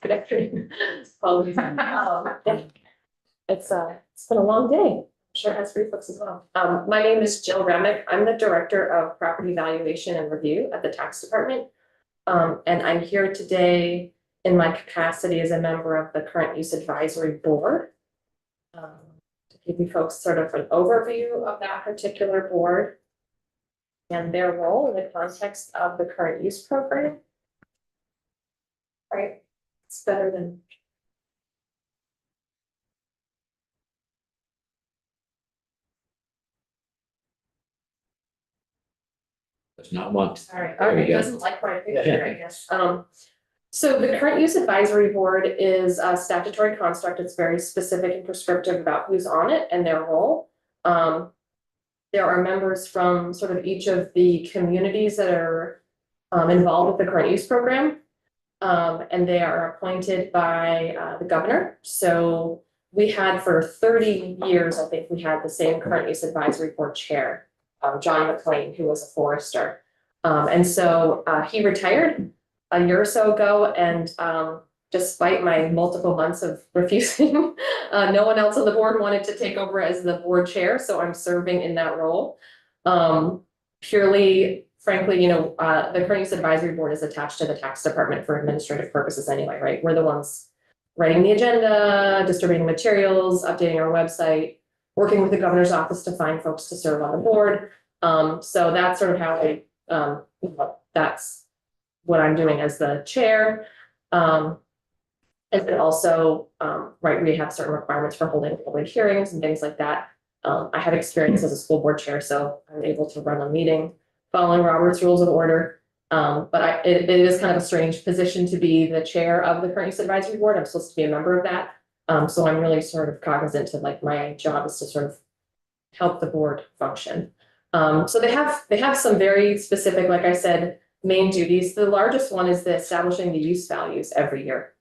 Good afternoon. Apologies. It's been a long day. I'm sure it has reflux as well. My name is Jill Remick. I'm the Director of Property Valuation and Review at the Tax Department. And I'm here today in my capacity as a member of the Current Use Advisory Board. To give you folks sort of an overview of that particular board and their role in the context of the current use program. Right, it's better than. It's not one. Sorry, There you it go. doesn't like my picture, I guess. So the Current Use Advisory Board is a statutory construct. It's very specific and prescriptive about who's on it and their role. There are members from sort of each of the communities that are involved with the current use program. And they are appointed by the governor. So we had for 30 years, I think we had the same Current Use Advisory Board chair, John McLean, who was a forester. And so he retired a year or so ago, and despite my multiple months of refusing, no one else on the board wanted to take over as the board chair, so I'm serving in that role. Purely, frankly, the Current Use Advisory Board is attached to the tax department for administrative purposes anyway, right? We're the ones writing the agenda, distributing materials, updating our website, working with the governor's office to find folks to serve on the board. So that's sort of how that's what I'm doing as the chair. And then also, right, we have certain requirements for holding public hearings and things like that. I have experience as a school board chair, so I'm able to run a meeting following Robert's Rules of Order. But it is kind of a strange position to be the chair of the Current Use Advisory Board. I'm supposed to be a member of that. So I'm really sort of cognizant to, like, my job is to sort of help the board function. So they have some very specific, like I said, main duties. The largest one is the establishing the use values every year.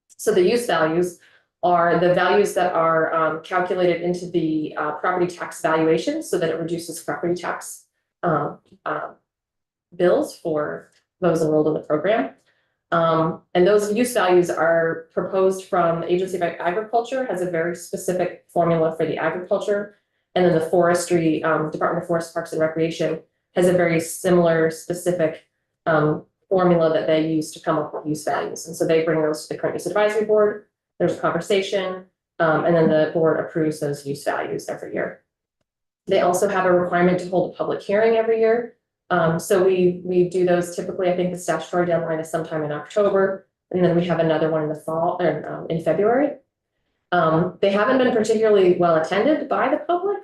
So the use values are the values that are calculated into the property tax valuation so that it reduces property tax bills for those enrolled in the program. And those use values are proposed from the Agency of Agriculture, has a very specific formula for the agriculture. And then the Forestry, Department of Forest, Parks and Recreation has a very similar specific formula that they use to come up with use values. And so they bring those to the Current Use Advisory Board. There's a conversation, and then the board approves those use values every year. They also have a requirement to hold a public hearing every year. So we do those typically. I think the statutory deadline is sometime in October, and then we have another one in the fall or in February. They haven't been particularly well attended by the public.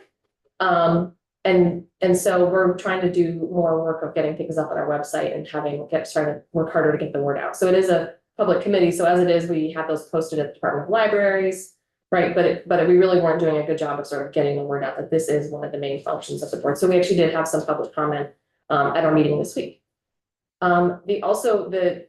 And so we're trying to do more work of getting things up on our website and trying to work harder to get the word out. So it is a public committee. So as it is, we have those posted at the Department of Libraries, right? But we really weren't doing a good job of sort of getting the word out that this is one of the main functions of the board. So we actually did have some public comment at our meeting this week. The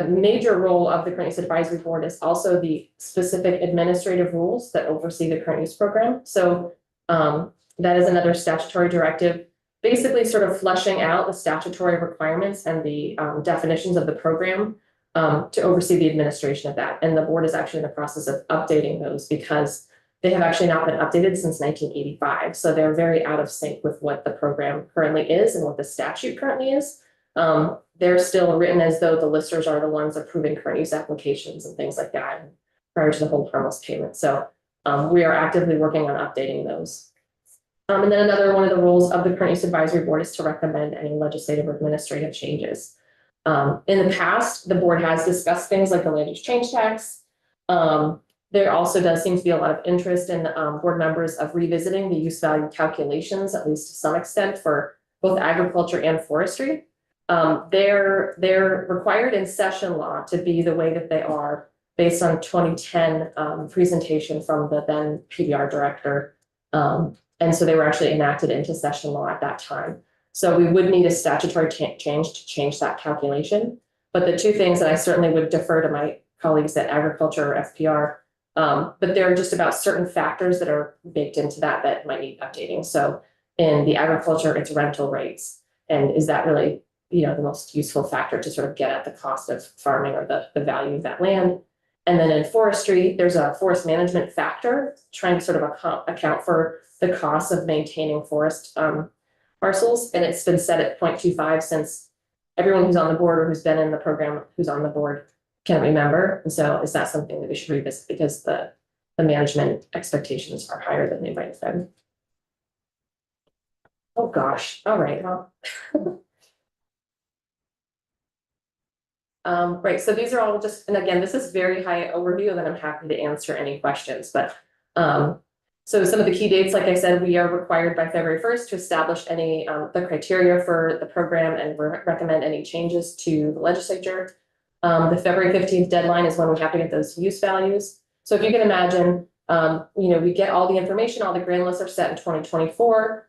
major role of the Current Use Advisory Board is also the specific administrative rules that oversee the current use program. So that is another statutory directive, basically sort of fleshing out the statutory requirements and the definitions of the program to oversee the administration of that. And the board is actually in the process of updating those because they have actually not been updated since 1985. So they're very out of sync with what the program currently is and what the statute currently is. They're still written as though the listers are the ones approving current use applications and things like that prior to the whole harmless payment. So we are actively working on updating those. And then another one of the roles of the Current Use Advisory Board is to recommend any legislative or administrative changes. In the past, the board has discussed things like the land use change tax. There also does seem to be a lot of interest in board members of revisiting the use value calculations, at least to some extent, for both agriculture and forestry. They're required in session law to be the way that they are based on 2010 presentation from the then PBR director. And so they were actually enacted into session law at that time. So we would need a statutory change to change that calculation. But the two things that I certainly would defer to my colleagues at Agriculture or FPR, but there are just about certain factors that are baked into that might need updating. So in the agriculture, it's rental rates. And is that really, the most useful factor to sort of get at the cost of farming or the value of that land? And then in forestry, there's a forest management factor, trying to sort of account for the cost of maintaining forest parcels, and it's been set at 0.25 since everyone who's on the board or who's been in the program who's on the board can remember. And so is that something that we should revisit because the management expectations are higher than the invited fed? Oh, gosh. All right, well. Right, so these are all just, and again, this is very high overview, and then I'm happy to answer any questions, but so some of the key dates, like I said, we are required by February 1st to establish any the criteria for the program and recommend any changes to the legislature. The February 15th deadline is when we have to get those use values. So if you can imagine, we get all the information, all the grand lists are set in 2024.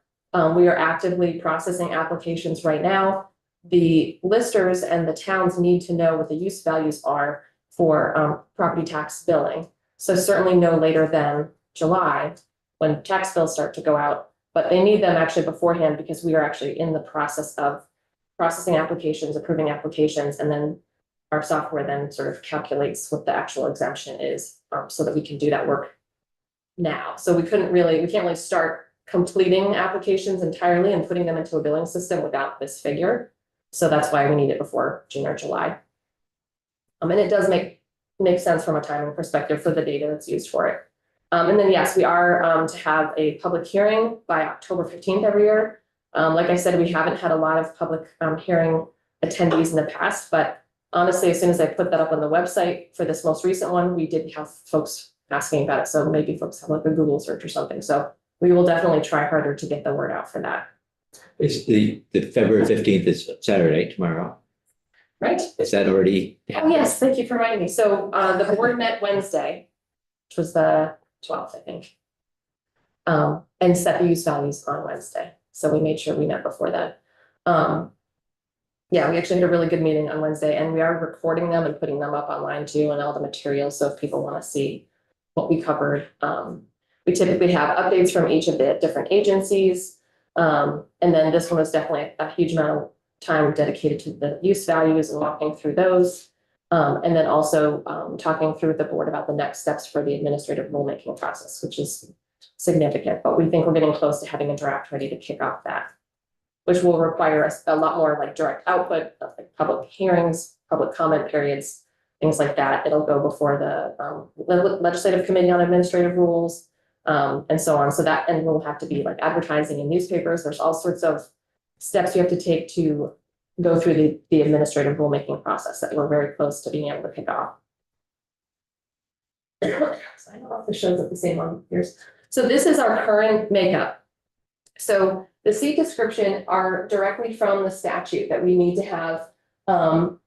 We are actively processing applications right now. The listers and the towns need to know what the use values are for property tax billing. So certainly no later than July, when tax bills start to go out, but they need them actually beforehand because we are actually in the process of processing applications, approving applications, and then our software then sort of calculates what the actual exemption is, so that we can do that work now. So we can't really start completing applications entirely and putting them into a billing system without this figure. So that's why we need it before June or July. And it does make sense from a timing perspective for the data that's used for it. And then, yes, we are to have a public hearing by October 15th every year. Like I said, we haven't had a lot of public hearing attendees in the past, but honestly, as soon as I put that up on the website for this most recent one, we did have folks asking about it. So maybe folks have like a Google search or something. So we will definitely try harder to get the word out for that. Is the February 15th is Saturday, tomorrow. Right. Is that already? Oh, yes, thank you for reminding me. So the board met Wednesday, which was the 12th, I think. And set the use values on Wednesday. So we made sure we met before that. Yeah, we actually had a really good meeting on Wednesday, and we are recording them and putting them up online too, and all the materials. So if people want to see what we covered, we typically have updates from each of the different agencies. And then this one was definitely a huge amount of time dedicated to the use values and walking through those. And then also talking through with the board about the next steps for the administrative rulemaking process, which is significant, but we think we're getting close to having a draft ready to kick off that, which will require us a lot more like direct output, like public hearings, public comment periods, things like that. It'll go before the legislative committee on administrative rules, and so on. So that, and we'll have to be like advertising in newspapers. There's all sorts of steps you have to take to go through the administrative rulemaking process that we're very close to being able to kick off. So I don't know if this shows up the same on yours. So this is our current makeup. So the seat description are directly from the statute that we need to have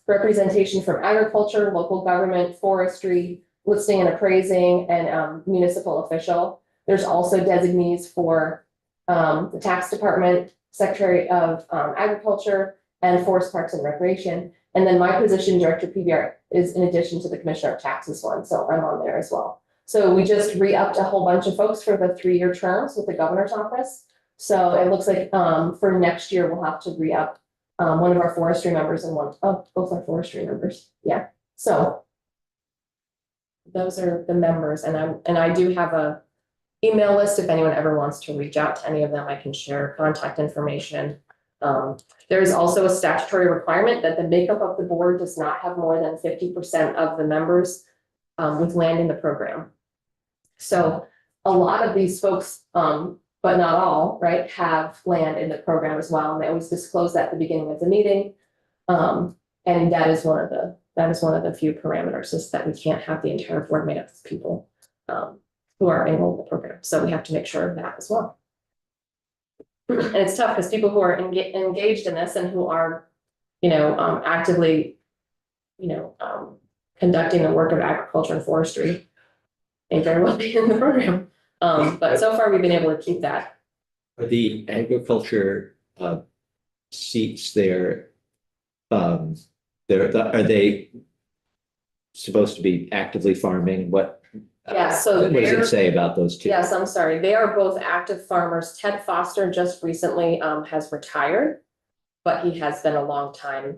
representation from agriculture, local government, forestry, listing and appraising, and municipal official. There's also designees for the tax department, secretary of agriculture, and forest parks and recreation. And then my position, director PBR, is in addition to the commissioner of taxes one, so I'm on there as well. So we just re-upped a whole bunch of folks for the 3-year terms with the governor's office. So it looks like for next year, we'll have to re-up one of our forestry members and both our forestry members. Yeah, so those are the members, and I do have a email list. If anyone ever wants to reach out to any of them, I can share contact information. There is also a statutory requirement that the makeup of the board does not have more than 50% of the members with land in the program. So a lot of these folks, but not all, right, have land in the program as well. And they always disclose that at the beginning of the meeting. And that is one of the few parameters, is that we can't have the entire board made up of people who are enrolled in the program. So we have to make sure of that as well. And it's tough because people who are engaged in this and who are, actively, conducting the work of agriculture and forestry may very well be in the program. But so far we've been able to keep that. Are the agriculture seats there, are they supposed to be actively farming? Yeah, so what does it say about those two? Yes, I'm sorry. They are both active farmers. Ted Foster just recently has retired, but he has been a long time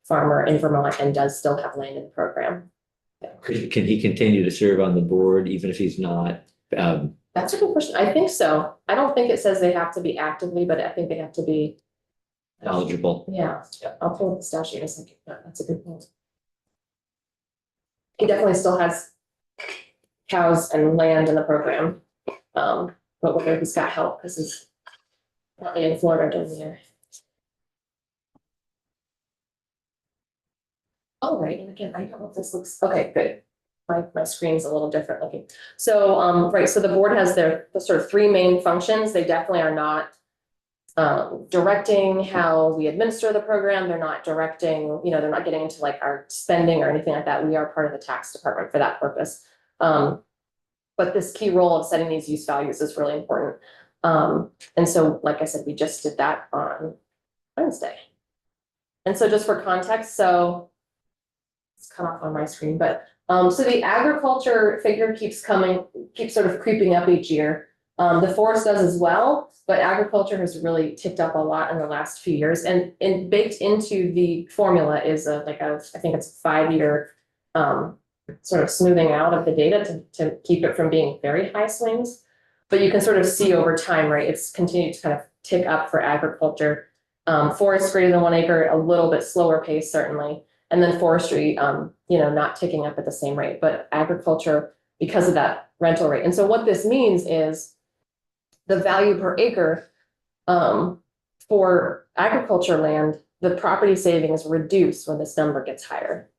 farmer in Vermont and does still have land in the program. Can he continue to serve on the board even if he's not? That's a good question. I think so. I don't think it says they have to be actively, but I think they have to be. Eligible. Yeah, I'll pull up the statute in a second. That's a good point. He definitely still has cows and land in the program. But whether he's got help, because he's probably in Florida during the year. All right, and again, I don't know if this looks, okay, good. My screen's a little different looking. So, right, so the board has the sort of three main functions. They definitely are not directing how we administer the program. They're not directing, they're not getting into like our spending or anything like that. We are part of the tax department for that purpose. But this key role of setting these use values is really important. And so, like I said, we just did that on Wednesday. And so just for context, so it's cut off on my screen, but so the agriculture figure keeps sort of creeping up each year. The forest does as well, but agriculture has really ticked up a lot in the last few years. And baked into the formula is I think it's a 5-year sort of smoothing out of the data to keep it from being very high swings. But you can sort of see over time, right? It's continued to kind of tick up for agriculture. Forest greater than 1 acre, a little bit slower pace, certainly. And then forestry, not ticking up at the same rate, but agriculture because of that rental rate. And so what this means is the value per acre for agriculture land, the property savings reduce when this number gets higher.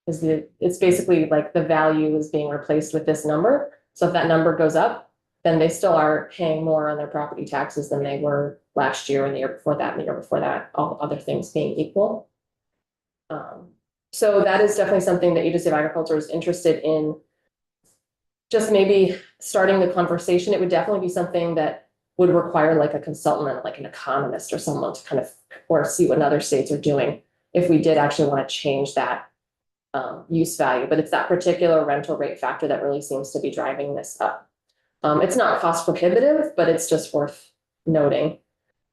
Because it's basically like the value is being replaced with this number. So if that number goes up, then they still are paying more on their property taxes than they were last year and the year before that and the year before that, all other things being equal. So that is definitely something that Agency of Agriculture is interested in. Just maybe starting the conversation, it would definitely be something that would require like a consultant, like an economist or someone to kind of, or see what other states are doing if we did actually want to change that use value. But it's that particular rental rate factor that really seems to be driving this up. It's not cost prohibitive, but it's just worth noting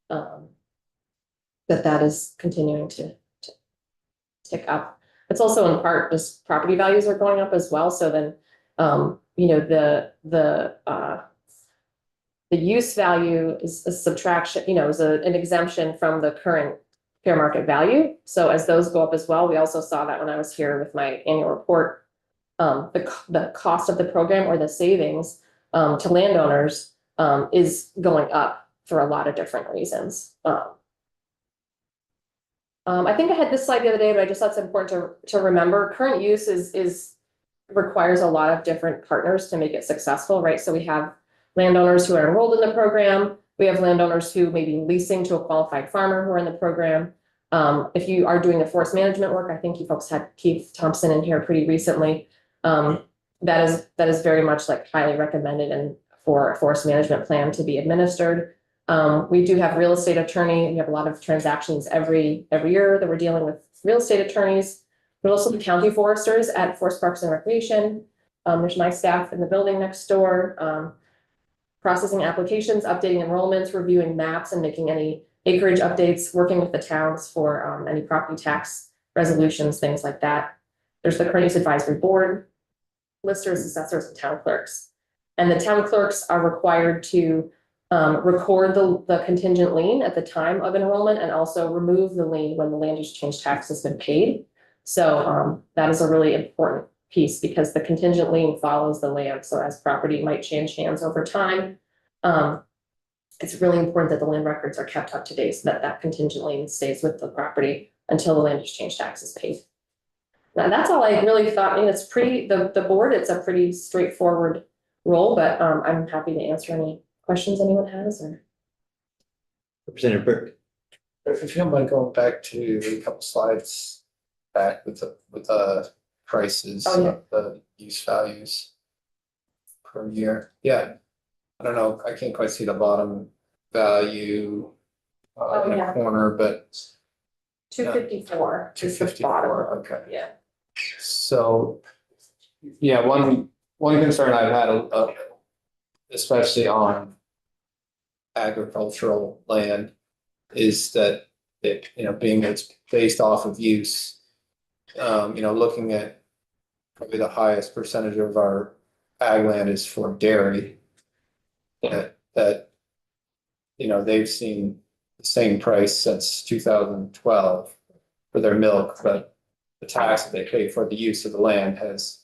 that is continuing to tick up. It's also in part just property values are going up as well. So then, the use value is a subtraction, is an exemption from the current fair market value. So as those go up as well, we also saw that when I was here with my annual report, the cost of the program or the savings to landowners is going up for a lot of different reasons. I think I had this slide the other day, but I just thought it's important to remember. Current use requires a lot of different partners to make it successful, right? So we have landowners who are enrolled in the program. We have landowners who may be leasing to a qualified farmer who are in the program. If you are doing the forest management work, I think you folks had Keith Thompson in here pretty recently. That is very much like highly recommended and for a forest management plan to be administered. We do have real estate attorney. We have a lot of transactions every year that we're dealing with real estate attorneys. But also the county foresters at Forest Parks and Recreation. There's my staff in the building next door. Processing applications, updating enrollments, reviewing maps and making any acreage updates, working with the towns for any property tax resolutions, things like that. There's the Current Use Advisory Board, listers, assessors, and town clerks. And the town clerks are required to record the contingent lien at the time of enrollment and also remove the lien when the land use change tax has been paid. So that is a really important piece because the contingent lien follows the land. So as property might change hands over time, it's really important that the land records are kept up to date so that contingent lien stays with the property until the land use change tax is paid. Now that's all I really thought. It's pretty, the board, it's a pretty straightforward role, but I'm happy to answer any questions anyone has or. Representative Burke. If you don't mind going back to a couple slides back with the prices Oh, yeah. of the use values per year. Yeah. I don't know, I can't quite see the bottom value in the yeah. corner, but 254 is the bottom. 254, okay. Yeah. So, yeah, one concern I've had, especially on agricultural land, is that it, being it's based off of use, looking at probably the highest percentage of our ag land is for dairy. That, you know, they've seen the same price since 2012 for their milk, but the tax that they pay for the use of the land has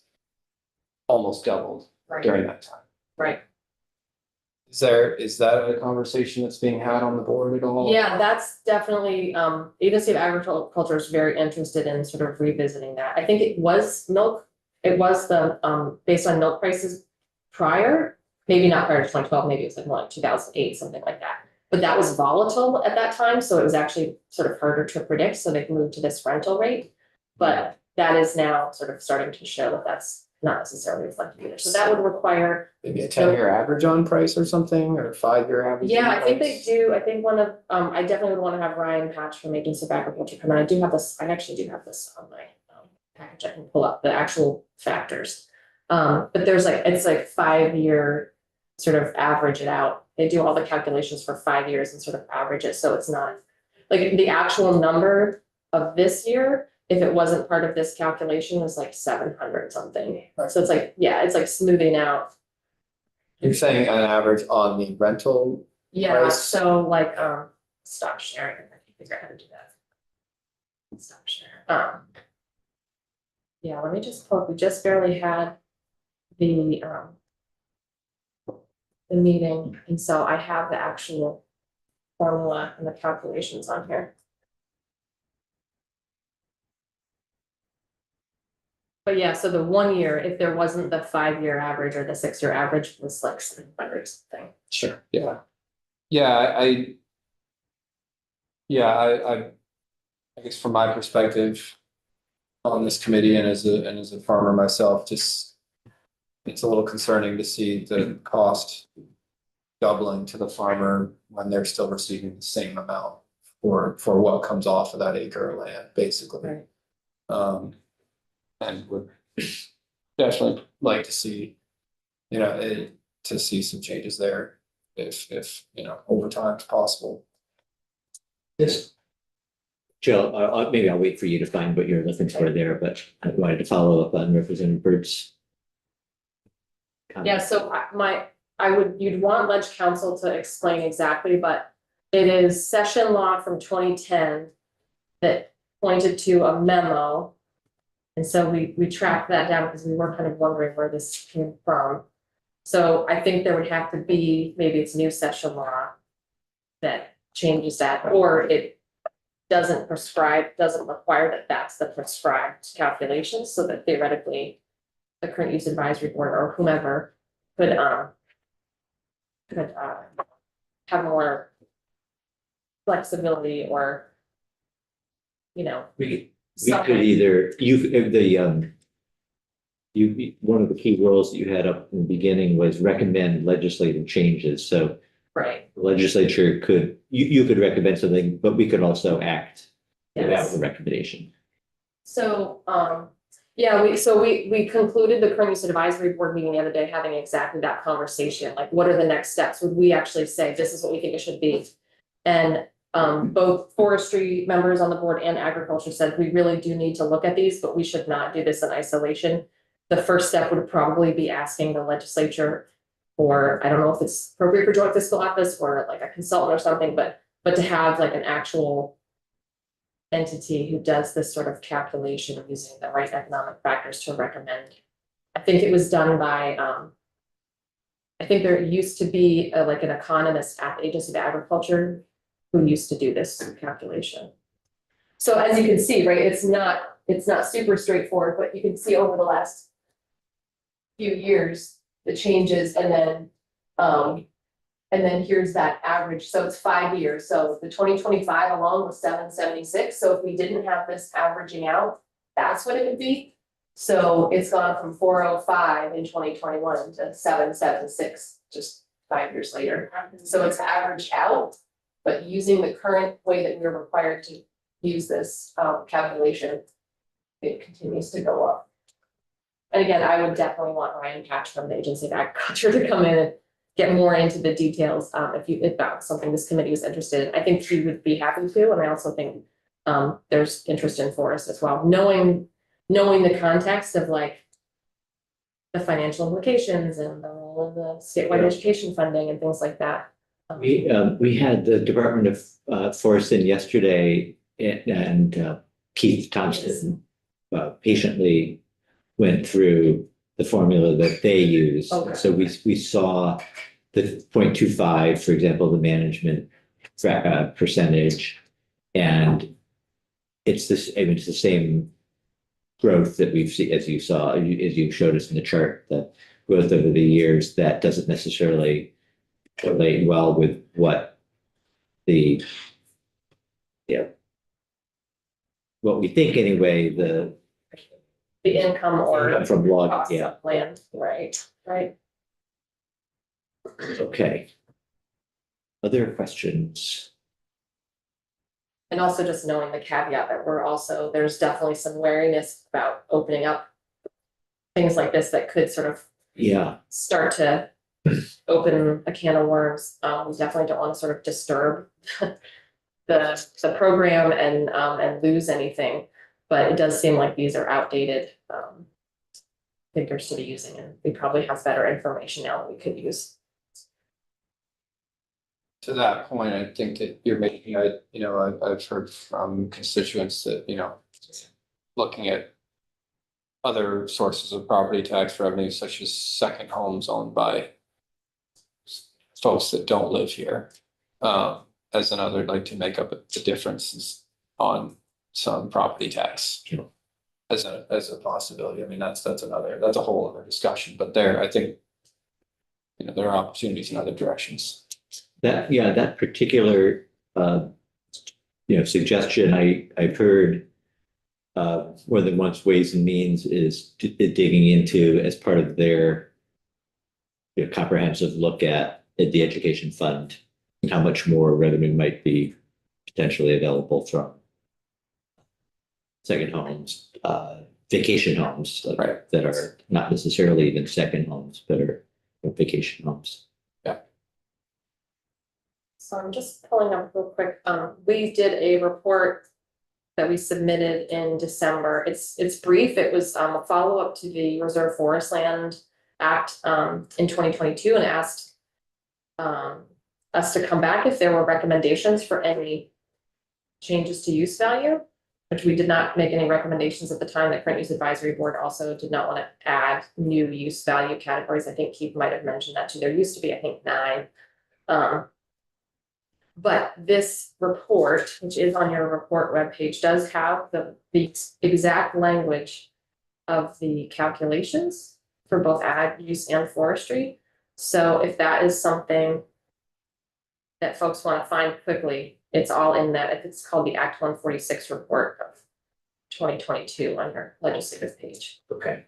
almost doubled Right, during that time. right. Is that a conversation that's being had on the board at all? Yeah, that's definitely, Agency of Agriculture is very interested in sort of revisiting that. I think it was milk. It was the, based on milk prices prior, maybe not prior to 2012, maybe it was like more like 2008, something like that. But that was volatile at that time, so it was actually sort of harder to predict, so they've moved to this rental rate. But that is now sort of starting to show that that's not necessarily reflected either. So that would require, Maybe a 10-year average on price or something, or 5-year average? yeah, on I think they price? do. I think one of, I definitely would want to have Ryan Patch from Agency of Agriculture come in. I do have this, I actually do have this on my package. I can pull up the actual factors. But there's like, it's like 5-year sort of average it out. They do all the calculations for 5 years and sort of average it, so it's not like the actual number of this year, if it wasn't part of this calculation, was like 700 something. Right. So it's like, yeah, it's like smoothing out. You're saying an average on the rental? Yeah, Price. so like, stop sharing, I can figure out how to do that. Stop share, yeah, let me just pull up, we just barely had the meeting, and so I have the actual formula and the calculations on here. But yeah, so the 1 year, if there wasn't the 5-year average or the 6-year average, was like 700 something. Sure. Yeah. Yeah, I guess from my perspective on this committee and as a farmer myself, just it's a little concerning to see the cost doubling to the farmer when they're still receiving the same amount for what comes off of that acre of land, basically. Right. And would definitely like to see, you know, to see some changes there if, you know, over time is possible. This, Jill, maybe I'll wait for you to find what you're looking for there, but I wanted to follow up on Representative Bird's comment. Yeah, so you'd want Ledge Council to explain exactly, but it is session law from 2010 that pointed to a memo. And so we tracked that down because we were kind of wondering where this came from. So I think there would have to be, maybe it's new session law that changes that, or it doesn't require that that's the prescribed calculation, so that theoretically the current use advisory board or whomever could have more flexibility or, you know. We could either, one of the key roles that you had up in the beginning was recommend legislative changes, so. Right. The legislature could, you could recommend something, but we could also act without Yes. the recommendation. So, yeah, we concluded the current use advisory board meeting the other day, having exactly that conversation, like what are the next steps? Would we actually say, this is what we think it should be? And both forestry members on the board and agriculture said, we really do need to look at these, but we should not do this in isolation. The first step would probably be asking the legislature, or I don't know if it's appropriate for joint fiscal office or like a consultant or something, but to have like an actual entity who does this sort of calculation using the right economic factors to recommend. I think it was done by, I think there used to be like an economist at the Agency of Agriculture who used to do this calculation. So as you can see, right, it's not super straightforward, but you can see over the last few years, the changes, and then here's that average. So it's 5 years. So the 2025 alone was 776. So if we didn't have this averaging out, that's what it would be. So it's gone from 405 in 2021 to 776 just 5 years later. So it's averaged out, but using the current way that we're required to use this calculation, it continues to go up. And again, I would definitely want Ryan Patch from the Agency of Agriculture to come in and get more into the details if that's something this committee is interested in. I think he would be happy to, and I also think there's interest in forest as well. Knowing the context of like the financial implications and the role of the statewide Yeah. education funding and things like that. We had the Department of Forest in yesterday and Keith Thompson patiently went through the formula that they use. Okay. So we saw the 0.25, for example, the management percentage, and it's this. I mean, it's the same growth that we've seen, as you saw, as you showed us in the chart, the growth over the years that doesn't necessarily relate well with what the, what we think anyway, the income or from log, cost of land, right, right. Okay. Other questions? And also just knowing the caveat that there's definitely some wariness about opening up things like this that could sort of Yeah, start to open a can of worms. We definitely don't want to sort of disturb the program and lose anything. But it does seem like these are outdated figures to be using, and we probably have better information now that we could use. To that point, I think that you're making, I've heard from constituents that, looking at other sources of property tax revenue, such as second homes owned by folks that don't live here, as another, like, to make up the differences on some property tax. Sure. As a possibility. I mean, that's a whole other discussion, but I think, there are opportunities in other directions. that particular, suggestion I've heard more than once. Ways and Means is digging into as part of their comprehensive look at the education fund, and how much more revenue might be potentially available from second homes, vacation homes, Right. that are not necessarily even second homes, but are vacation homes. So I'm just pulling up real quick. We did a report that we submitted in December. It's brief. It was a follow-up to the Reserve Forest Land Act in 2022, and asked us to come back if there were recommendations for any changes to use value, which we did not make any recommendations at the time. The Current Use Advisory Board also did not want to add new use value categories. I think Keith might have mentioned that too. There used to be, I think, 9. But this report, which is on your report webpage, does have the exact language of the calculations for both ag use and forestry. So if that is something that folks want to find quickly, it's all in that. It's called the Act 146 report of 2022 on your legislative page. Okay.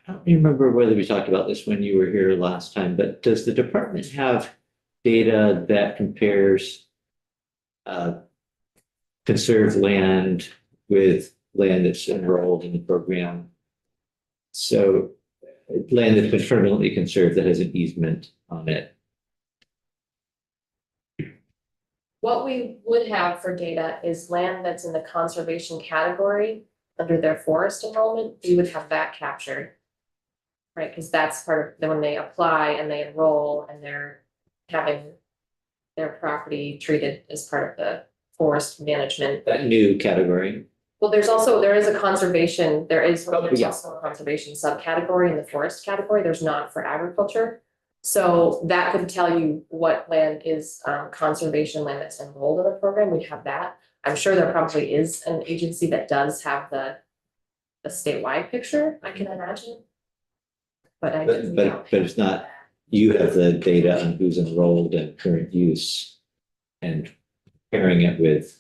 I don't remember whether we talked about this when you were here last time, but does the department have data that compares conserved land with land that's enrolled in the program? So land that's been permanently conserved that has an easement on it. What we would have for data is land that's in the conservation category under their forest enrollment. We would have that captured. Right, because that's part of when they apply and they enroll and they're having their property treated as part of the forest management. That new category. Well, there is also a conservation subcategory in the forest category. There's not for agriculture. So that could tell you what land is conservation land that's enrolled in the program. We have that. I'm sure there probably is an agency that does have the statewide picture, I can imagine. But it's not, you have the data on who's enrolled and current use and pairing it with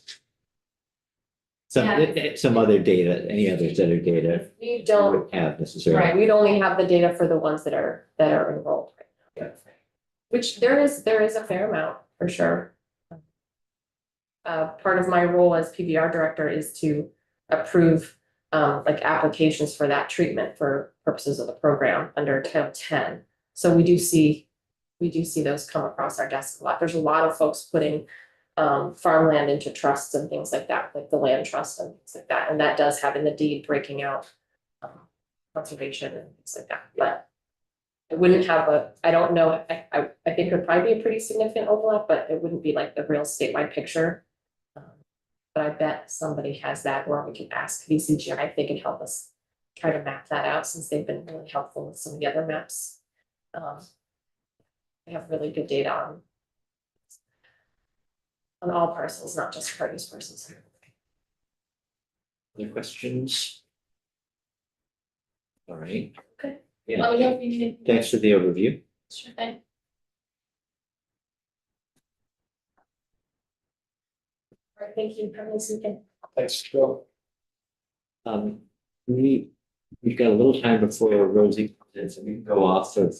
some other data, any other set of data. We don't have necessarily. Right, we'd only have the data for the ones that are enrolled. Yeah. Which there is a fair amount, for sure. Part of my role as PBR director is to approve like applications for that treatment for purposes of the program under Title 10. So we do see those come across our desk a lot. There's a lot of folks putting farmland into trusts and things like that, like the land trust and things like that, and that does have in the deed breaking out conservation and things like that, but it wouldn't have I don't know, I think it would probably be a pretty significant overlap, but it wouldn't be like the real statewide picture. But I bet somebody has that, or we can ask VCGI if they can help us try to map that out, since they've been really helpful with some of the other maps. They have really good data on all parcels, not just current use parcels. Other questions? All right. Okay. Yeah, Let me know if you need. thanks for the overview. Sure thing. All right, thank you. Have a nice weekend. Thanks, Bill. We've got a little time before Rosie comes in, so we can go off of